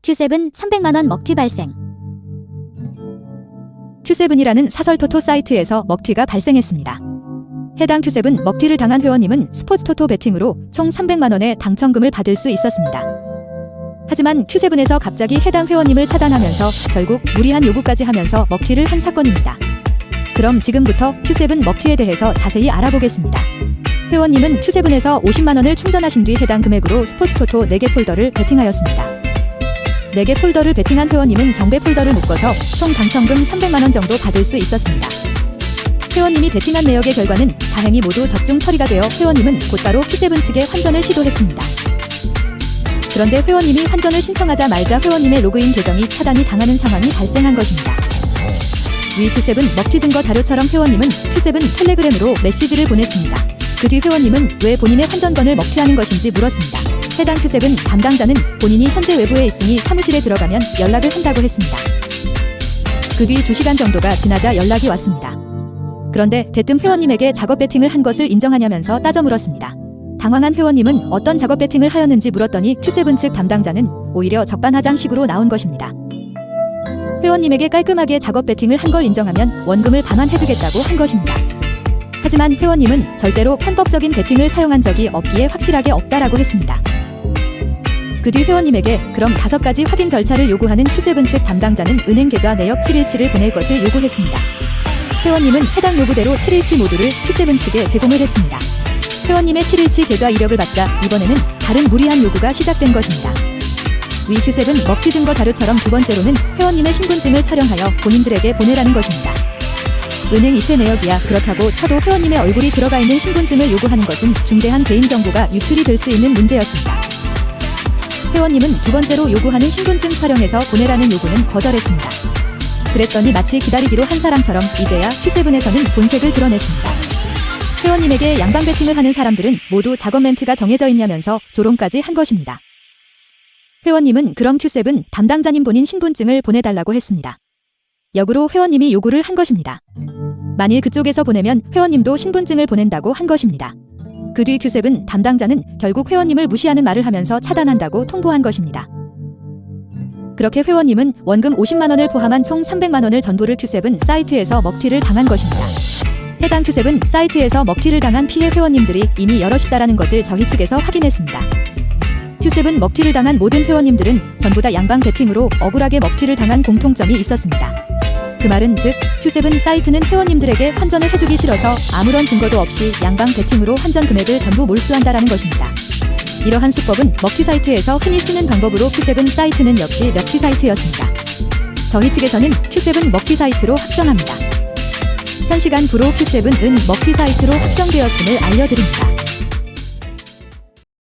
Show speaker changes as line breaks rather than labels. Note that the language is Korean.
Q7 300만원 먹튀 발생.
Q7이라는 사설 토토 사이트에서 먹튀가 발생했습니다. 해당 Q7 먹튀를 당한 회원님은 스포츠 토토 베팅으로 총 300만원의 당첨금을 받을 수 있었습니다. 하지만 Q7에서 갑자기 해당 회원님을 차단하면서 결국 무리한 요구까지 하면서 먹튀를 한 사건입니다. 그럼 지금부터 Q7 먹튀에 대해서 자세히 알아보겠습니다. 회원님은 Q7에서 50만원을 충전하신 뒤 해당 금액으로 스포츠 토토 4개 폴더를 베팅하였습니다. 4개 폴더를 베팅한 회원님은 정배 폴더를 묶어서 총 당첨금 300만원 정도 받을 수 있었습니다. 회원님이 베팅한 내역의 결과는 다행히 모두 적중 처리가 되어 회원님은 곧바로 Q7 측에 환전을 시도했습니다. 그런데 회원님이 환전을 신청하자마자 회원님의 로그인 계정이 차단이 당하는 상황이 발생한 것입니다. 위 Q7 먹튀 증거 자료처럼 회원님은 Q7 텔레그램으로 메시지를 보냈습니다. 그 뒤 회원님은 왜 본인의 환전권을 먹튀하는 것인지 물었습니다. 해당 Q7 담당자는 본인이 현재 외부에 있으니 사무실에 들어가면 연락을 한다고 했습니다. 그 뒤 2시간 정도가 지나자 연락이 왔습니다. 그런데 대뜸 회원님에게 작업 베팅을 한 것을 인정하냐면서 따져 물었습니다. 당황한 회원님은 어떤 작업 베팅을 하였는지 물었더니 Q7 측 담당자는 오히려 적반하장식으로 나온 것입니다. 회원님에게 깔끔하게 작업 베팅을 한 걸 인정하면 원금을 반환해주겠다고 한 것입니다. 하지만 회원님은 절대로 편법적인 베팅을 사용한 적이 없기에 확실하게 없다라고 했습니다. 그 뒤 회원님에게 그럼 5가지 확인 절차를 요구하는 Q7 측 담당자는 은행 계좌 내역 717을 보낼 것을 요구했습니다. 회원님은 해당 요구대로 717 모두를 Q7 측에 제공을 했습니다. 회원님의 717 계좌 이력을 받자 이번에는 다른 무리한 요구가 시작된 것입니다. 위 Q7 먹튀 증거 자료처럼 두 번째로는 회원님의 신분증을 촬영하여 본인들에게 보내라는 것입니다. 은행 이체 내역이야 그렇다고 쳐도 회원님의 얼굴이 들어가 있는 신분증을 요구하는 것은 중대한 개인정보가 유출이 될 수 있는 문제였습니다. 회원님은 두 번째로 요구하는 신분증 촬영해서 보내라는 요구는 거절했습니다. 그랬더니 마치 기다리기로 한 사람처럼 이제야 Q7에서는 본색을 드러냈습니다. 회원님에게 양방 베팅을 하는 사람들은 모두 작업 멘트가 정해져 있냐면서 조롱까지 한 것입니다. 회원님은 그럼 Q7 담당자님 본인 신분증을 보내달라고 했습니다. 역으로 회원님이 요구를 한 것입니다. 만일 그쪽에서 보내면 회원님도 신분증을 보낸다고 한 것입니다. 그 뒤 Q7 담당자는 결국 회원님을 무시하는 말을 하면서 차단한다고 통보한 것입니다. 그렇게 회원님은 원금 50만원을 포함한 총 300만원을 전부를 Q7 사이트에서 먹튀를 당한 것입니다. 해당 Q7 사이트에서 먹튀를 당한 피해 회원님들이 이미 여럿이다라는 것을 저희 측에서 확인했습니다. Q7 먹튀를 당한 모든 회원님들은 전부 다 양방 베팅으로 억울하게 먹튀를 당한 공통점이 있었습니다. 그 말은 즉 Q7 사이트는 회원님들에게 환전을 해주기 싫어서 아무런 증거도 없이 양방 베팅으로 환전 금액을 전부 몰수한다라는 것입니다. 이러한 수법은 먹튀 사이트에서 흔히 쓰는 방법으로 Q7 사이트는 역시 먹튀 사이트였습니다. 저희 측에서는 Q7 먹튀 사이트로 확정합니다. 현 시간 부로 Q7은 먹튀 사이트로 확정되었음을 알려드립니다.